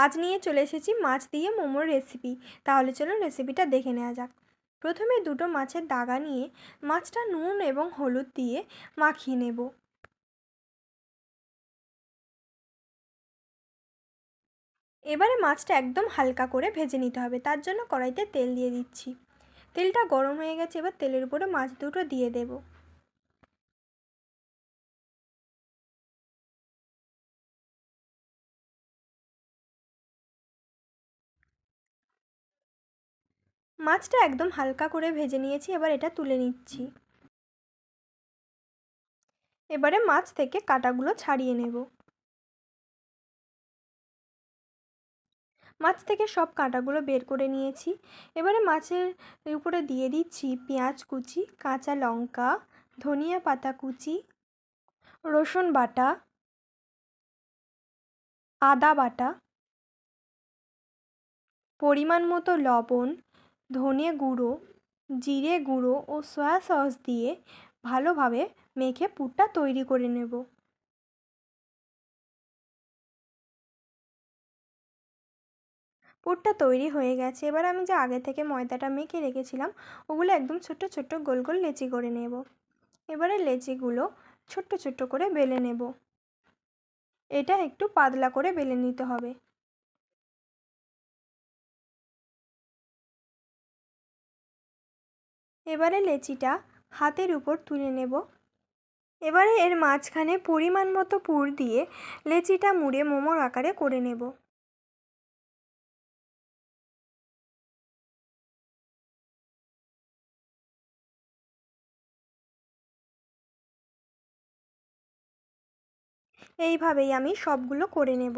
আজ নিয়ে চলে এসেছি মাছ দিয়ে মোমোর রেসিপি। তাহলে চলো রেসিপিটা দেখে নেওয়া যাক। প্রথমে দুটো মাছের দাগা নিয়ে মাছটা নুন এবং হলুদ দিয়ে মাখিয়ে নেব। এবারে মাছটা একদম হালকা করে ভেজে নিতে হবে, তার জন্য কড়াইতে তেল দিয়ে দিচ্ছি। তেলটা গরম হয়ে গেছে, এবার তেলের উপরে মাছ দুটো দিয়ে দেব। মাছটা একদম হালকা করে ভেজে নিয়েছি, এবার এটা তুলে নিচ্ছি। এবারে মাছ থেকে কাঁটাগুলো ছাড়িয়ে নেব। মাছ থেকে সব কাঁটাগুলো বের করে নিয়েছি। এবারে মাছের উপরে দিয়ে দিচ্ছি পেঁয়াজ কুচি, কাঁচা লঙ্কা, ধনিয়া পাতা কুচি, রসুন বাটা, আদা বাটা, পরিমাণ মতো লবণ, ধনে গুঁড়ো, জিরে গুঁড়ো ও সয়া সস দিয়ে ভালোভাবে মেখে পুরটা তৈরি করে নেব। পুরটা তৈরি হয়ে গেছে। এবার আমি যে আগে থেকে ময়দাটা মেখে রেখেছিলাম ওগুলো একদম ছোট্ট ছোট্ট গোল গোল লেচি করে নেব। এবারে লেচিগুলো ছোট্ট ছোট্ট করে বেলে নেব। এটা একটু পাতলা করে বেলে নিতে হবে। এবারে লেচিটা হাতের উপর তুলে নেব। এবারে এর মাঝখানে পরিমাণ মতো পুর দিয়ে লেচিটা মুড়ে মোমোর আকারে করে নেব। এইভাবেই আমি সবগুলো করে নেব।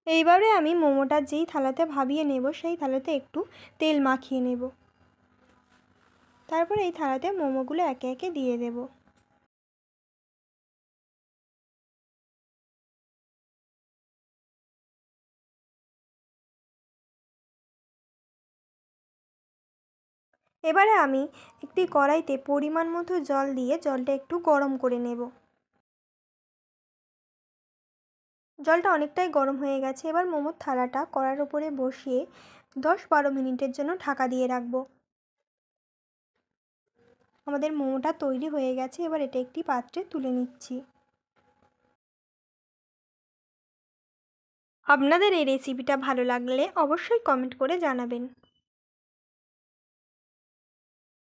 এইবারে আমি মোমোটা যেই থালাতে ভাবিয়ে নেব সেই থালাতে একটু তেল মাখিয়ে নেব। তারপর এই থালাতে মোমোগুলো একে একে দিয়ে দেব। এবারে আমি একটি কড়াইতে পরিমাণ মতো জল দিয়ে জলটা একটু গরম করে নেব। জলটা অনেকটাই গরম হয়ে গেছে। এবার মোমোর থালাটা কড়ার উপরে বসিয়ে 10-12 মিনিটের জন্য ঢাকা দিয়ে রাখবো। আমাদের মোমোটা তৈরি হয়ে গেছে। এবার এটা একটি পাত্রে তুলে নিচ্ছি। আপনাদের এই রেসিপিটা ভালো লাগলে অবশ্যই কমেন্ট করে জানাবেন।